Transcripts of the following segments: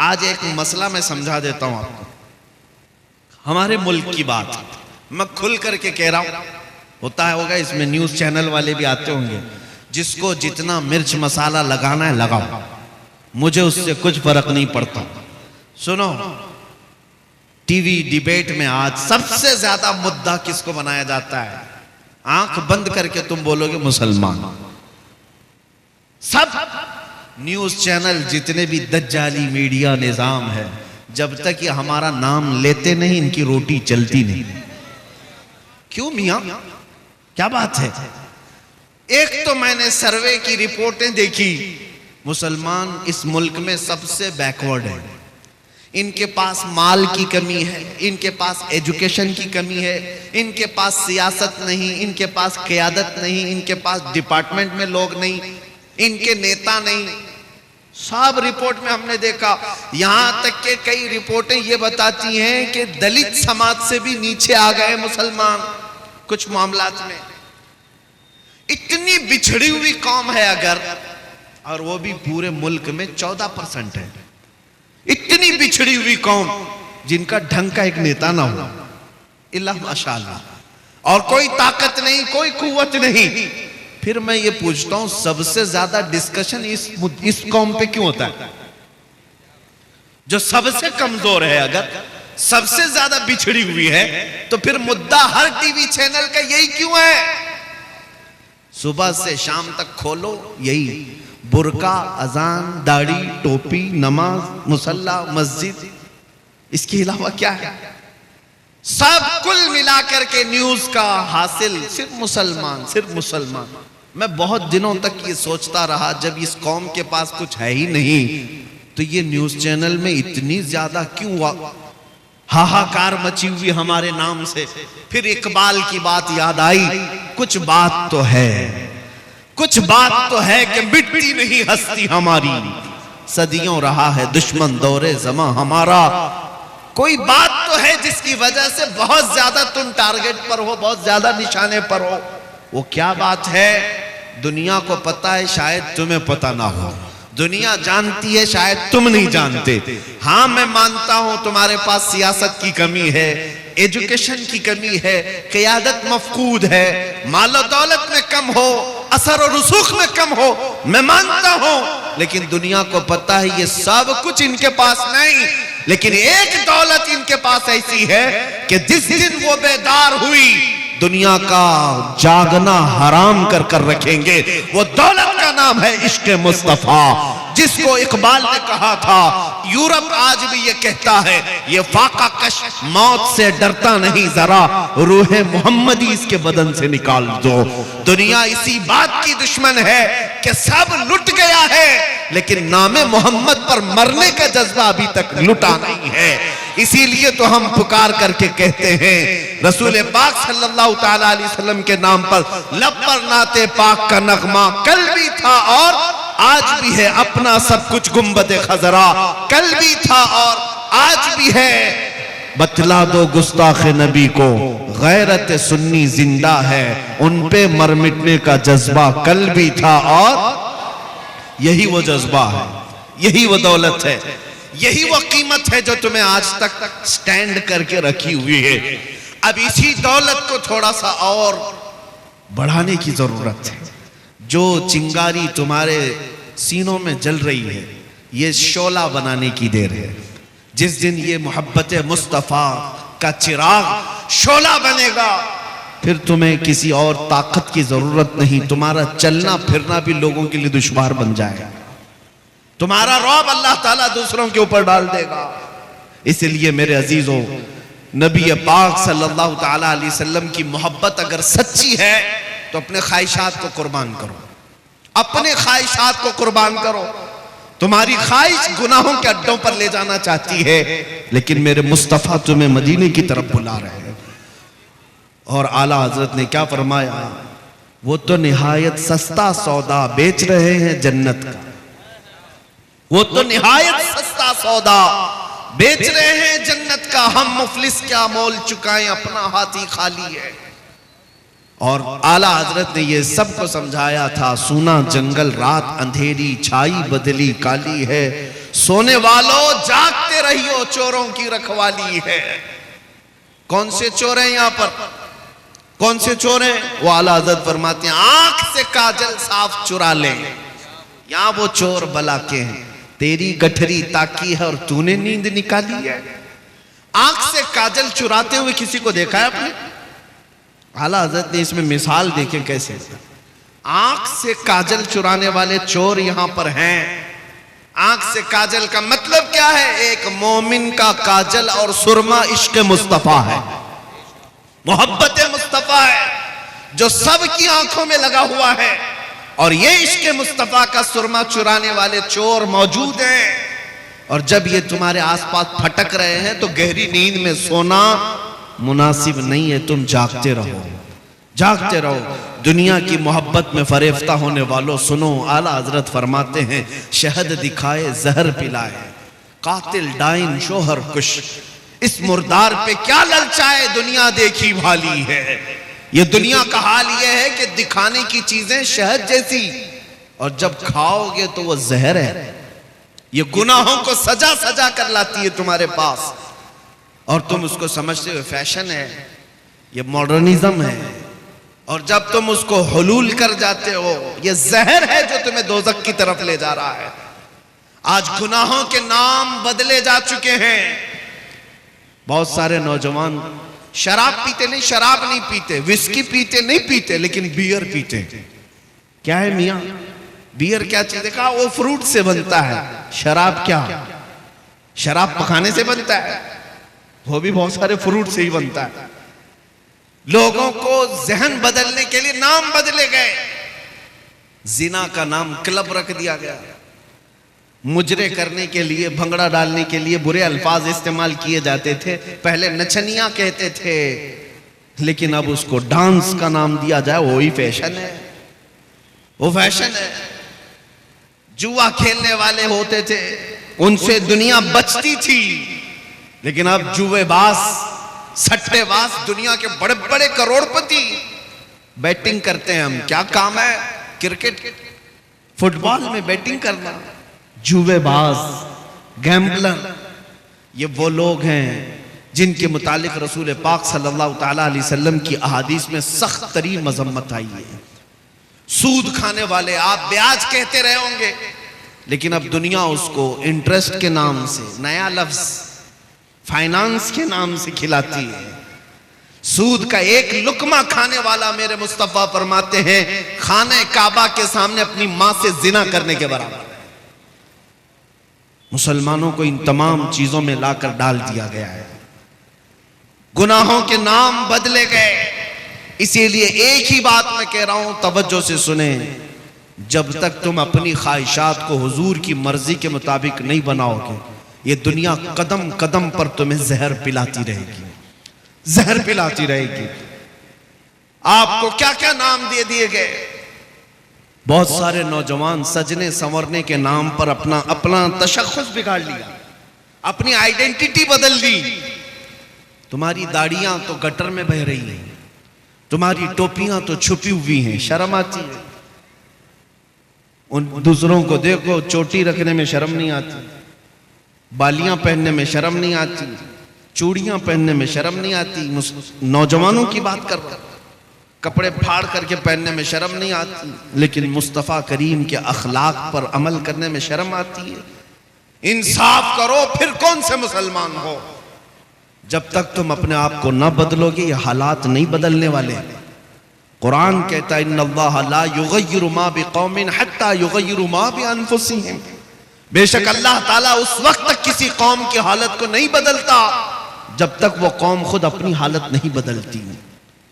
आज एक मसला मैं समझा देता हूं आपको, हमारे मुल्क की बात मैं खुल करके कह रहा हूं। होता है होगा इसमें न्यूज चैनल वाले भी आते होंगे, जिसको जितना मिर्च मसाला लगाना है लगाओ, मुझे उससे कुछ फर्क नहीं पड़ता। सुनो, टीवी डिबेट में आज सबसे ज्यादा मुद्दा किसको बनाया जाता है? आंख बंद करके तुम बोलोगे मुसलमान। सब न्यूज चैनल जितने भी दज्जाली मीडिया निजाम है, जब तक ये हमारा नाम लेते नहीं इनकी रोटी चलती नहीं। क्यों मियां, क्या बात है? एक तो मैंने सर्वे की रिपोर्टें देखी, मुसलमान इस मुल्क में सबसे बैकवर्ड है। इनके पास माल की कमी है, इनके पास एजुकेशन की कमी है, इनके पास सियासत नहीं, इनके पास क़यादत नहीं, इनके पास डिपार्टमेंट में लोग नहीं, इनके नेता नहीं। सब रिपोर्ट में हमने देखा, यहां तक के कई रिपोर्टें ये बताती हैं कि दलित समाज से भी नीचे आ गए मुसलमान कुछ मामलात में। इतनी बिछड़ी हुई कौम है अगर, और वो भी पूरे मुल्क में 14% है। इतनी बिछड़ी हुई कौम जिनका ढंग का एक नेता ना हो, इल्ला माशाअल्लाह, और कोई ताकत नहीं, कोई कुव्वत नहीं। फिर मैं ये पूछता हूं, सबसे ज्यादा डिस्कशन इस कौम पे क्यों होता है? जो सबसे कमजोर है, अगर सबसे ज्यादा बिछड़ी हुई है, तो फिर मुद्दा हर टीवी चैनल का यही क्यों है? सुबह से शाम तक खोलो यही, बुर्का, अजान, दाढ़ी, टोपी, नमाज, मुसल्ला, मस्जिद, इसके अलावा क्या है? सब कुल मिलाकर के न्यूज का हासिल सिर्फ मुसलमान, सिर्फ मुसलमान। मैं बहुत दिनों तक ये सोचता रहा, जब इस कौम के पास कुछ है ही नहीं, तो ये न्यूज चैनल में इतनी ज्यादा क्यों हाहाकार मची हुई हमारे नाम से। फिर इकबाल की बात याद आई, कुछ बात तो है, कुछ बात तो है कि मिटती नहीं हस्ती हमारी, सदियों रहा है दुश्मन दौरे ज़मां हमारा। कोई बात तो है जिसकी वजह से बहुत ज्यादा तुम टारगेट पर हो, बहुत ज्यादा निशाने पर हो। वो क्या बात है? दुनिया को पता है, शायद तुम्हें पता ना हो। दुनिया जानती है, शायद तुम नहीं जानते। हाँ, मैं मानता हूं तुम्हारे पास सियासत की कमी है, एजुकेशन की कमी है, क़यादत मफकूद है, मालो दौलत में कम हो, असर और रसूख में कम हो, मैं मानता हूं। लेकिन दुनिया को पता है ये सब कुछ इनके पास नहीं। लेकिन एक दौलत इनके पास ऐसी है कि जिस दिन वो बेदार हुई, दुनिया का जागना हराम कर कर रखेंगे। वो दौलत का नाम है इश्क मुस्तफा, जिसको इकबाल ने कहा था। यूरोप आज भी ये कहता है, ये फाका कश मौत से डरता नहीं, जरा रूहे मोहम्मदी इसके बदन से निकाल दो। दुनिया इसी बात की दुश्मन है कि सब लुट गया है, लेकिन नामे मोहम्मद पर मरने का जज्बा अभी तक लुटा नहीं है। इसीलिए तो हम पुकार करके कहते हैं, रसूल पाक सल्लल्लाहु ताला अलैहि वसल्लम के नाम पर लब पर नाते पाक का नगमा कल भी था और आज भी है। अपना सब कुछ गुंबदे खजरा कल भी था और आज भी है। बतला दो गुस्ताखे नबी को, गैरत सुन्नी जिंदा है, उन पे मर मिटने का जज्बा कल भी था और यही वो जज्बा है, यही वो दौलत है, यही वो कीमत है जो तुम्हें आज तक स्टैंड करके रखी हुई है। अब इसी दौलत को थोड़ा सा और बढ़ाने की जरूरत है। जो चिंगारी तुम्हारे सीनों में जल रही है, ये शोला बनाने की देर है। जिस दिन ये मोहब्बत मुस्तफा का चिराग शोला बनेगा, फिर तुम्हें किसी और ताकत की जरूरत नहीं। तुम्हारा चलना फिरना भी लोगों के लिए दुश्वार बन जाएगा, तुम्हारा रौब अल्लाह ताला दूसरों के ऊपर डाल देगा। इसलिए मेरे अजीजों, नबी पाक सल्लल्लाहु ताला अलैहि वसल्लम की मोहब्बत अगर सच्ची है तो अपने ख्वाहिशात को कुर्बान करो, अपने ख्वाहिशात को कुर्बान करो। तुम्हारी ख्वाहिश गुनाहों के अड्डों पर ले जाना चाहती है, लेकिन मेरे मुस्तफा तुम्हें मदीने की तरफ बुला रहे हैं। और आला हजरत ने क्या फरमाया? वो तो निहायत सस्ता सौदा बेच रहे हैं जन्नत का, वो तो निहायत सस्ता सौदा बेच रहे हैं जन्नत का। हम मुफलिस क्या मोल चुकाएं, अपना हाथ ही खाली है। और आला हजरत ने ये सबको समझाया था, सुना जंगल रात अंधेरी छाई बदली काली है, सोने वालों जागते रहियो चोरों की रखवाली है। कौन से चोर हैं यहां पर? कौन से चोर हैं? वो आला हजरत फरमाते हैं आंख से काजल साफ चुरा ले। यहां वो चोर बला के हैं, तेरी गठरी ताकी है और तूने नींद निकाली है। आंख से काजल चुराते हुए किसी को देखा है आपने? आला हजरत ने इसमें मिसाल देखे कैसे। आंख से काजल चुराने वाले चोर यहां पर हैं। आंख से काजल का मतलब क्या है? एक मोमिन का काजल और सुरमा इश्क मुस्तफा है, मोहब्बत मुस्तफा है, जो सबकी आंखों में लगा हुआ है। और ये इश्क मुस्तफा का सुरमा चुराने वाले चोर मौजूद हैं। और जब ये तुम्हारे आसपास फटक रहे हैं तो गहरी नींद में सोना मुनासिब नहीं है। तुम जागते रहो, जागते रहो। दुनिया की मोहब्बत में फरेफ्ता होने वालों सुनो, आला हजरत फरमाते हैं शहद दिखाए जहर पिलाए, कातिल डाइन शोहर कुश, इस मुर्दार पे क्या ललचाए दुनिया देखी भाली है। ये दुनिया का हाल ये है कि दिखाने की चीजें शहद जैसी, और जब खाओगे तो वो जहर है। ये गुनाहों को सजा सजा कर लाती है तुम्हारे पास, और तुम उसको समझते हो फैशन है, ये मॉडर्निज्म है। और जब तुम उसको हुलूल कर जाते हो, ये जहर है जो तुम्हें दोजख की तरफ ले जा रहा है। आज गुनाहों के नाम बदले जा चुके हैं। बहुत सारे नौजवान शराब पीते नहीं, शराब नहीं पीते, विस्की पीते नहीं पीते, लेकिन बियर पीते। क्या है मियां? बियर क्या चीज? देखा, वो फ्रूट से बनता है। शराब क्या? शराब पकाने से बनता है, वो भी बहुत सारे फ्रूट से ही बनता है। लोगों को जहन बदलने के लिए नाम बदले गए। जिना का नाम क्लब रख दिया गया, मुजरे करने के लिए, भंगड़ा डालने के लिए बुरे अल्फाज इस्तेमाल किए जाते थे। पहले नचनिया कहते थे, लेकिन अब उसको डांस का नाम दिया जाए, वही फैशन है, वो फैशन है। जुआ खेलने वाले होते थे, उनसे दुनिया बचती थी, लेकिन अब जुएबाज, सट्टेबाज, दुनिया के बड़े बड़े करोड़पति बैटिंग करते हैं। हम क्या काम है? क्रिकेट, फुटबॉल में बैटिंग करना। जुएबाज, गैम्बलर, ये वो लोग हैं जिनके मुतालिक रसूल पाक सल्लल्लाहु ताला अलैहि वसल्लम की अहादीस में सख्त तरीन मजम्मत आई है। सूद खाने वाले, आप ब्याज कहते रहे होंगे, लेकिन अब दुनिया उसको इंटरेस्ट के नाम से, नया लफ्ज फाइनेंस के नाम से खिलाती है। सूद का एक लुकमा खाने वाला, मेरे मुस्तफा फरमाते हैं, खाने काबा के सामने अपनी मां से जिना करने के बराबर है। मुसलमानों को इन तमाम चीजों में लाकर डाल दिया गया है। गुनाहों के नाम बदले गए। इसीलिए एक ही बात मैं कह रहा हूं, तवज्जो से सुने, जब तक तुम अपनी ख्वाहिशात को हुजूर की मर्जी के मुताबिक नहीं बनाओगे, ये दुनिया कदम कदम पर तुम्हें जहर पिलाती रहेगी, जहर पिलाती रहेगी। आपको क्या क्या नाम दे दिए गए। बहुत सारे नौजवान सजने संवरने के नाम पर अपना अपना तशख्खुस बिगाड़ लिया, अपनी आइडेंटिटी बदल दी। तुम्हारी दाढ़ियां तो गटर में बह रही हैं, तुम्हारी टोपियां तो छुपी हुई हैं, शर्म आती है। उन दूसरों को देखो, चोटी रखने में शर्म नहीं आती, बालियां पहनने में शर्म नहीं आती, चूड़ियां पहनने में शर्म नहीं आती। नौजवानों की बात कर रहा हूं, कपड़े फाड़ करके पहनने में शर्म नहीं आती, लेकिन मुस्तफ़ा करीम के अखलाक पर अमल करने में शर्म आती है। इंसाफ करो, फिर कौन से मुसलमान हो। जब तक तुम अपने आप को न बदलोगे, ये हालात नहीं बदलने वाले। कुरान कहता है, इन्नल्लाह ला युगय्यिरु मा बिकौमिन हत्ता युगय्यिरु मा बिअनफुसिहिम। बेशक अल्लाह ताला उस वक्त तक किसी कौम की हालत को नहीं बदलता जब तक वो कौम खुद अपनी हालत नहीं बदलती।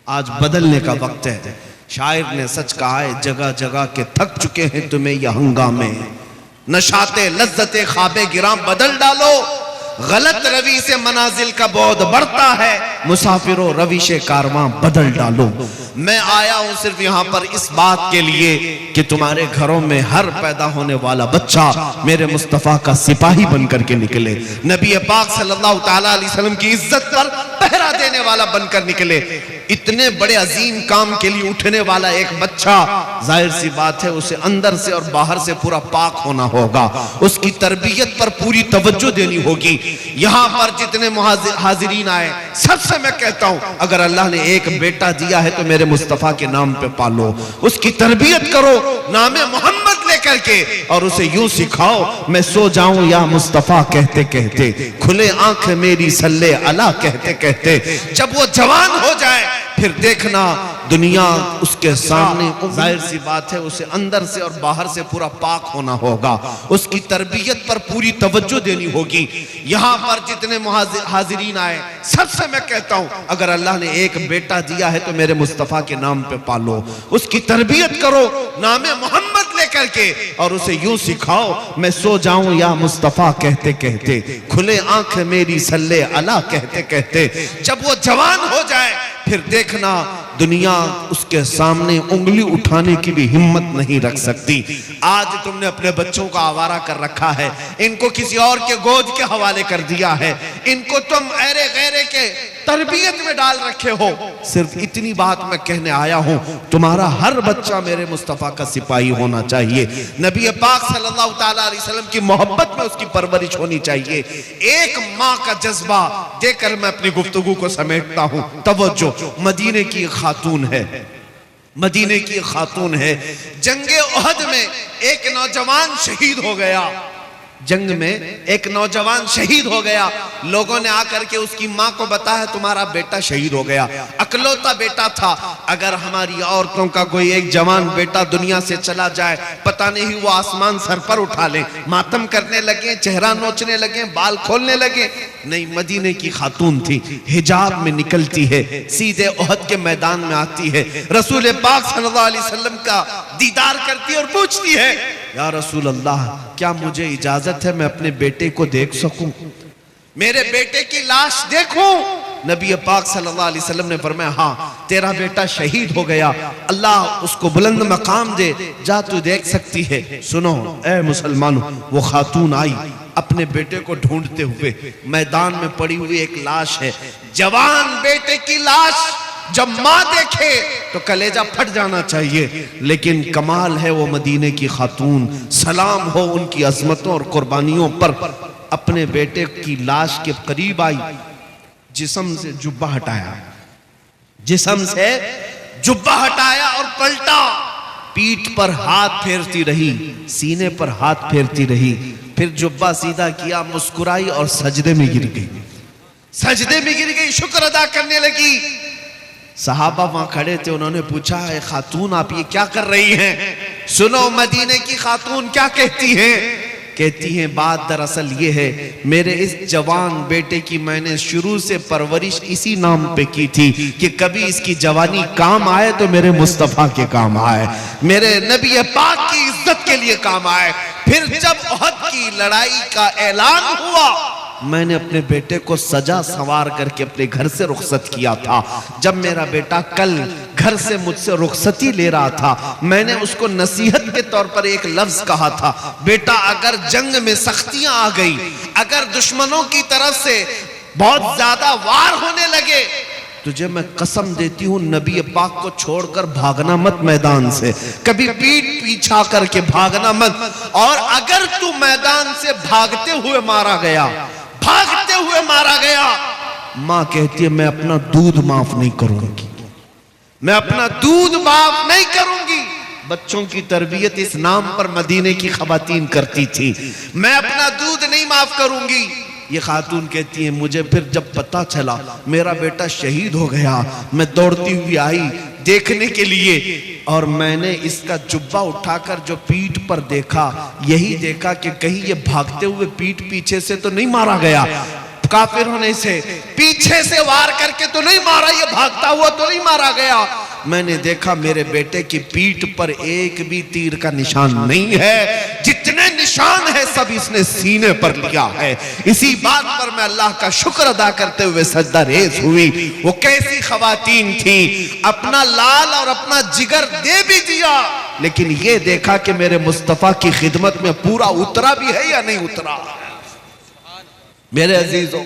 आज बदलने का वक्त है। शायर ने सच कहा है, जगह जगह के थक चुके हैं तुम्हें यह हंगामे, नशाते लज्जते ख्वाबे गिरां बदल डालो। गलत रवि से मनाजिल का बहुत बढ़ता है, मुसाफिरों रविश कारवां बदल डालो। मैं आया हूं सिर्फ यहां पर इस बात के लिए कि तुम्हारे घरों में हर पैदा होने वाला बच्चा मेरे मुस्तफा का सिपाही बनकर के निकले। नबी पाक सल्लल्लाहु ताला अलैहि वसल्लम की इज्जत पर पहरा देने वाला बनकर निकले। इतने बड़े अजीम काम के लिए उठने वाला एक बच्चा, जाहिर सी बात है उसे अंदर से और बाहर से पूरा पाक होना होगा, उसकी तरबियत पर पूरी तवज्जो देनी होगी। यहां पर जितने हाजिरीन आए, सबसे मैं कहता हूं, अगर अल्लाह ने एक बेटा दिया है तो मेरे मुस्तफा के नाम पे पालो, उसकी तरबियत करो नामे मोहम्मद लेकर के, और उसे यूं सिखाओ, मैं सो जाऊं या मुस्तफा कहते कहते, खुले आंख मेरी सल्ले अला कहते कहते। जब वो जवान हो जाए फिर देखना दुनिया उसके सामने, जाहिर सी बात है उसे अंदर से और बाहर से पूरा पाक होना होगा, उसकी तरबियत पर पूरी तवज्जो देनी होगी। यहां पर जितने हाजिरीन आए, सबसे मैं कहता हूं, अगर अल्लाह ने एक बेटा दिया है तो मेरे मुस्तफा के नाम पे पालो, उसकी तरबियत करो नामे मोहम्मद लेकर के, और उसे यूं सिखाओ, मैं सो जाऊं या मुस्तफा कहते कहते, खुले आंख मेरी सल्ले अला कहते कहते। जब वो जवान हो जाए फिर देखना दुनिया उसके सामने उंगली उठाने की भी हिम्मत नहीं रख सकती। आज तुमने अपने बच्चों को आवारा कर रखा है, इनको किसी और के गोद के हवाले कर दिया है, इनको तुम ऐरे गैरे के तरबियत में डाल रखे हो। सिर्फ इतनी बात मैं कहने आया हूं, तुम्हारा हर बच्चा मेरे मुस्तफा का सिपाही होना चाहिए, नबी पाक सल्लल्लाहु ताला अलैहि वसल्लम की मोहब्बत में उसकी परवरिश होनी चाहिए। एक माँ का जज्बा देकर मैं अपनी गुफ्तगू को समेटता हूं। तवज्जो, मदीने की खातून है, मदीने की खातून है। जंगे उहद में एक नौजवान शहीद हो गया, जंग में एक नौजवान शहीद हो गया। लोगों ने आकर के उसकी माँ को बताया तुम्हारा बेटा शहीद हो गया, अकलौता बेटा था। अगर हमारी औरतों का कोई एक जवान बेटा दुनिया से चला जाए, पता नहीं वो आसमान सर पर उठा ले, मातम करने लगे, चेहरा नोचने लगे, बाल खोलने लगे। नहीं, मदीने की खातून थी, हिजाब में निकलती है, सीधे उहद के मैदान में आती है, रसूल पाक सल्लल्लाहु अलैहि वसल्लम का दीदार करती है और पूछती है, या रसूल अल्लाह, क्या मुझे इजाजत है मैं अपने बेटे को देख सकूं, मेरे बेटे की लाश देखूं? नबी पाक सल्लल्लाहु अलैहि वसल्लम ने फरमाया, हाँ, तेरा बेटा शहीद हो गया, अल्लाह उसको बुलंद मकाम दे, जा तू देख सकती है। सुनो ए मुसलमानों, वो खातून आई अपने बेटे को ढूंढते हुए, मैदान में पड़ी हुई एक लाश है, जवान बेटे की लाश। जब माँ देखे तो कलेजा फट जाना चाहिए, लेकिन कमाल है वो मदीने की खातून, सलाम हो उनकी अजमतों और कुर्बानियों पर, अपने बेटे की लाश के करीब आई, जिस्म से जुब्बा हटाया, जिस्म से जुब्बा हटाया और पलटा, पीठ पर हाथ फेरती रही, सीने पर हाथ फेरती रही, फिर जुब्बा सीधा किया, मुस्कुराई और सजदे में गिर गई, सजदे में गिर गई, शुक्र अदा करने लगी। सहाबा वहां खड़े थे, उन्होंने पूछा, है खातून आप ये क्या कर रही हैं? सुनो मदीने की खातून क्या कहती हैं। कहती हैं, बात दरअसल ये है, मेरे इस जवान बेटे की मैंने शुरू से परवरिश इसी नाम पे की थी कि कभी इसकी जवानी काम आए तो मेरे मुस्तफा के काम आए, मेरे नबी पाक की इज्जत के लिए काम आए। फिर जब उहद की लड़ाई का ऐलान हुआ, मैंने अपने बेटे को सजा संवार करके अपने घर से रुखसत किया था। जब मेरा बेटा कल घर से मुझसे रुखसती ले रहा था, मैंने उसको नसीहत के तौर पर एक लफ्ज कहा था, बेटा अगर जंग में सख्तियां आ गई, अगर दुश्मनों की तरफ से बहुत ज्यादा वार होने लगे, तुझे मैं कसम देती हूं नबी पाक को छोड़कर भागना मत मैदान से, कभी पीठ पीछा करके भागना मत, और अगर तू मैदान से भागते हुए मारा गया, भागते हुए मारा गया, मां कहती है मैं अपना दूध माफ नहीं करूंगी, मैं अपना दूध माफ नहीं करूंगी। बच्चों की तरबियत इस नाम पर मदीने की खवातीन करती थी, मैं अपना दूध नहीं माफ करूंगी। ये खातून कहती है, मुझे फिर जब पता चला मेरा बेटा शहीद हो गया, मैं दौड़ती हुई आई देखने के लिए, और मैंने इसका जुब्बा उठाकर जो पीठ पर देखा, यही देखा कि कहीं ये भागते हुए पीठ पीछे से तो नहीं मारा गया, काफिर होने से पीछे से वार करके तो नहीं मारा, ये भागता हुआ तो नहीं मारा गया। मैंने देखा मेरे बेटे की पीठ पर एक भी तीर का निशान नहीं है, जितने निशान है सब इसने सीने पर लिया है। इसी बात पर मैं अल्लाह का शुक्र अदा करते हुए सजदा रेज हुई। वो कैसी खवातीन थी, अपना लाल और अपना जिगर दे भी दिया, लेकिन ये देखा कि मेरे मुस्तफा की खिदमत में पूरा उतरा भी है या नहीं उतरा। मेरे अजीजों,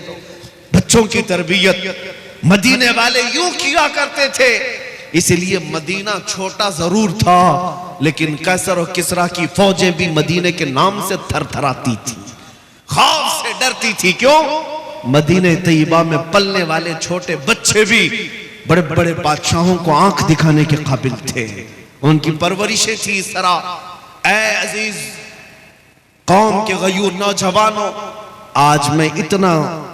बच्चों की तरबियत मदीने वाले यूं किया करते थे। इसलिए मदीना छोटा जरूर था, लेकिन कैसर और किसरा की फौजें भी मदीने के नाम से थरथराती थी, खौफ से डरती थी। क्यों? मदीने तैयबा में पलने वाले छोटे बच्चे भी बड़े बड़े बादशाहों को आंख दिखाने के काबिल थे। उनकी परवरिशें थी इस तरह। ऐ अजीज कौम के गयूर नौजवानों, आज मैं इतना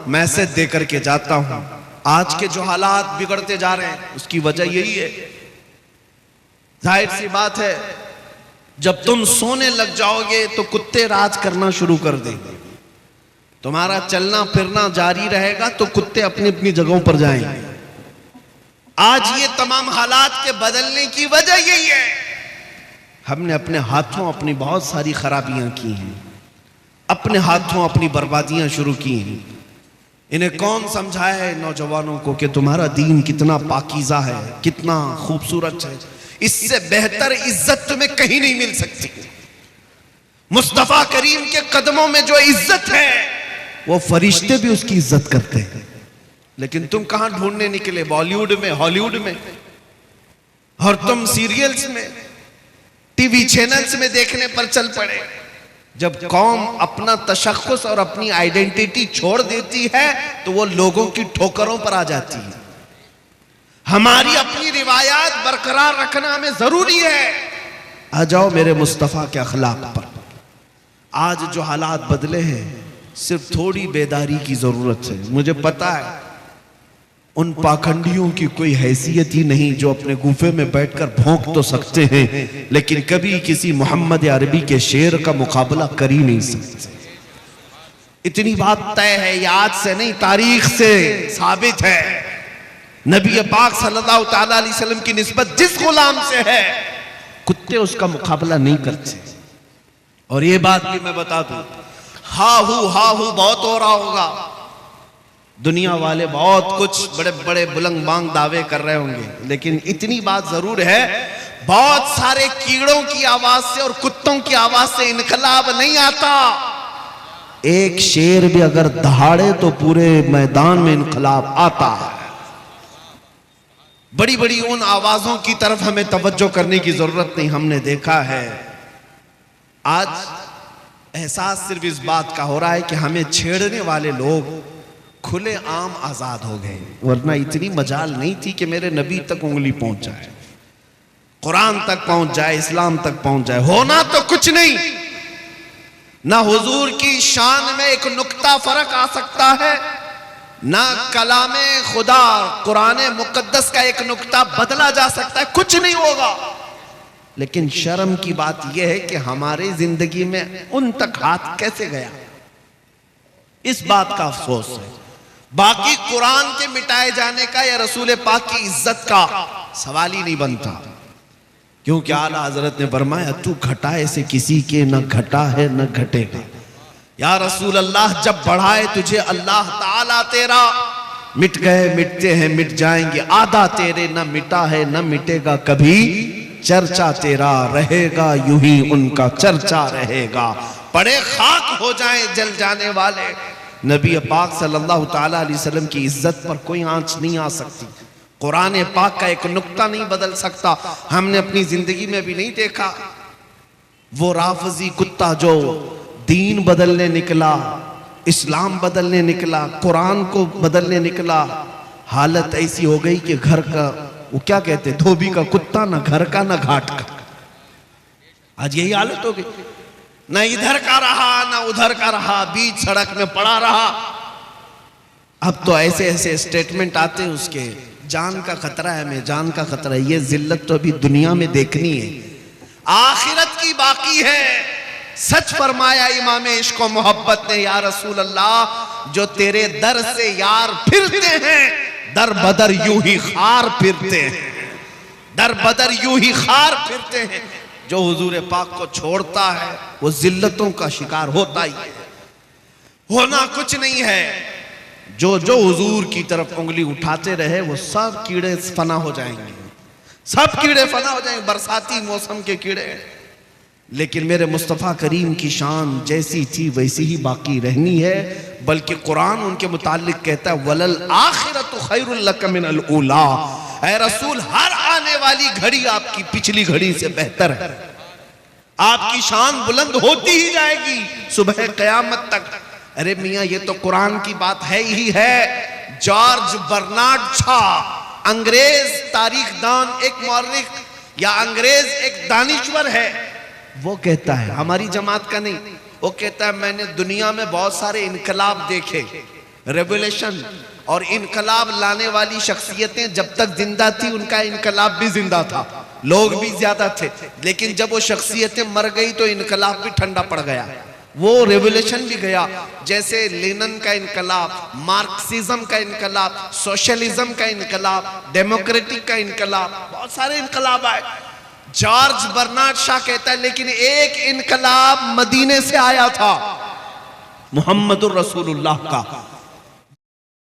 मैसेज देकर के जाता हूं। आज के जो हालात बिगड़ते जा रहे हैं उसकी वजह यही है। जाहिर सी बात है, जब तुम सोने लग जाओगे तो कुत्ते राज करना शुरू कर देंगे। तुम्हारा चलना फिरना जारी रहेगा तो कुत्ते अपनी अपनी जगहों पर जाएंगे। आज ये तमाम हालात के बदलने की वजह यही है, हमने अपने हाथों अपनी बहुत सारी खराबियां की हैं, अपने हाथों अपनी बर्बादियां शुरू की हैं। इन्हें कौन समझाया है नौजवानों को कि तुम्हारा दीन कितना पाकीज़ा है, कितना खूबसूरत है, इससे बेहतर इज्जत तुम्हें कहीं नहीं मिल सकती। मुस्तफा करीम के कदमों में जो इज्जत है वो फरिश्ते भी उसकी इज्जत करते हैं। लेकिन तुम कहां ढूंढने निकले? बॉलीवुड में, हॉलीवुड में, और तुम सीरियल्स में, टीवी चैनल्स में देखने पर चल पड़े। जब कौम अपना तशख्खुस और अपनी आइडेंटिटी छोड़ देती है तो वो लोगों की ठोकरों पर आ जाती है। हमारी अपनी रिवायात बरकरार रखना हमें जरूरी है। आ जाओ मेरे मुस्तफा के अखलाक पर। आज जो हालात बदले हैं, सिर्फ थोड़ी बेदारी की जरूरत है। मुझे पता है उन पाखंडियों की कोई हैसियत ही नहीं जो अपने गुफे में बैठकर भौंक तो सकते हैं, लेकिन कभी किसी मोहम्मद अरबी के शेर का मुकाबला कर ही नहीं सकते। इतनी बात तय है, ये आज से नहीं तारीख से साबित है। नबी पाक सल्लल्लाहु ताला अलैहि वसल्लम की निस्बत जिस गुलाम से है, कुत्ते उसका मुकाबला नहीं करते। और ये बात भी मैं बता दूं, हाहू बहुत हो रहा होगा, दुनिया वाले बहुत कुछ बड़े बड़े बुलंद बांग दावे कर रहे होंगे, लेकिन इतनी बात जरूर है, बहुत सारे कीड़ों की आवाज से और कुत्तों की आवाज से इनकलाब नहीं आता। एक शेर भी अगर दहाड़े तो पूरे मैदान में इनकलाब आता है। बड़ी बड़ी उन आवाजों की तरफ हमें तवज्जो करने की जरूरत नहीं। हमने देखा है आज एहसास सिर्फ इस बात का हो रहा है कि हमें छेड़ने वाले लोग खुले आम आजाद हो गए, वरना इतनी मजाल नहीं थी कि मेरे नबी तक उंगली पहुंच जाए, कुरान तक पहुंच जाए, इस्लाम तक पहुंच जाए। होना तो कुछ नहीं, ना हुजूर की शान में एक नुक्ता फर्क आ सकता है, ना कलामे खुदा कुरान मुकद्दस का एक नुक्ता बदला जा सकता है, कुछ नहीं होगा। लेकिन शर्म की बात यह है कि हमारी जिंदगी में उन तक हाथ कैसे गया, इस बात का अफसोस है। बाकी कुरान के मिटाए जाने का या रसूल पाक की इज्जत का सवाल ही नहीं बनता, क्योंकि आला हजरत ने फरमाया तू घटाए से किसी के न घटा है न घटेगा। या रसूल अल्लाह, जब बढ़ाए तुझे अल्लाह ताला तेरा, मिट गए मिटते हैं मिट जाएंगे, आधा तेरे न मिटा है न मिटेगा कभी, चर्चा तेरा रहेगा यूं ही उनका चर्चा रहेगा। पड़े खाक हो जाए जल जाने वाले, नबी पाक सल्लल्लाहु ताला अलैहि वसल्लम की इज्जत पर कोई आंच नहीं आ सकती, कुरान पाक का एक नुक्ता नहीं बदल सकता। हमने अपनी जिंदगी में भी नहीं देखा वो राफजी कुत्ता जो दीन बदलने निकला, इस्लाम बदलने निकला, कुरान को बदलने निकला। हालत ऐसी हो गई कि घर का, वो क्या कहते, धोबी का कुत्ता, ना घर का ना घाट का। आज यही हालत हो गई, ना इधर का रहा ना उधर का रहा, बीच सड़क में पड़ा रहा। अब तो ऐसे ऐसे स्टेटमेंट आते हैं उसके, जान का खतरा है, मैं जान का खतरा है। ये जिल्लत तो अभी दुनिया में देखनी है, आखिरत की बाकी है। सच फरमाया इमाम इश्क व मोहब्बत ने, या रसूल अल्लाह, जो तेरे दर से यार फिरते हैं, दर बदर यूं ही खार फिरते हैं, दर बदर यूं ही खार फिरते हैं। जो हुजूर पाक को छोड़ता है वो जिल्लतों का शिकार होता ही है। होना कुछ नहीं है, जो जो हुजूर की तरफ उंगली उठाते रहे वो सब कीड़े फना हो जाएंगे, सब कीड़े फना हो जाएंगे। बरसाती मौसम के कीड़े, लेकिन मेरे मुस्तफ़ा करीम की शान जैसी थी वैसी ही बाकी रहनी है। बल्कि कुरान उनके मुतालिक कहता है वलल आखिरतु खैरुल लक मिनल ऊला, ऐ रसूल हर आने वाली घड़ी आपकी पिछली घड़ी से बेहतर है। आपकी शान बुलंद होती ही जाएगी सुबह क़यामत तक। अरे मियाँ ये तो कुरान की बात है ही है। जॉर्ज बर्नार्ड शॉ, अंग्रेज तारीखदान, एक मौर्रिख या अंग्रेज एक दानिश्वर है, वो कहता है, हमारी जमात का नहीं, वो कहता है मैंने दुनिया में बहुत सारे इनकलाब देखे, रेवोल्यूशन और इनकलाब लाने वाली शख्सियतें जब तक जिंदा थी उनका इनकलाब भी जिंदा था, लोग भी ज्यादा थे, लेकिन जब वो शख्सियतें मर गई तो इनकलाब भी ठंडा पड़ गया, वो रेवोल्यूशन भी गया। जैसे लेनिन का इनकलाब, मार्क्सिज्म का इनकलाब, सोशलिज्म का इनकलाब, डेमोक्रेटिक का इनकलाब, बहुत सारे इनकलाब आए। जॉर्ज बर्नार्ड शॉ कहता है लेकिन एक इनकलाब मदीने से आया था, मुहम्मदुर रसूलुल्लाह का।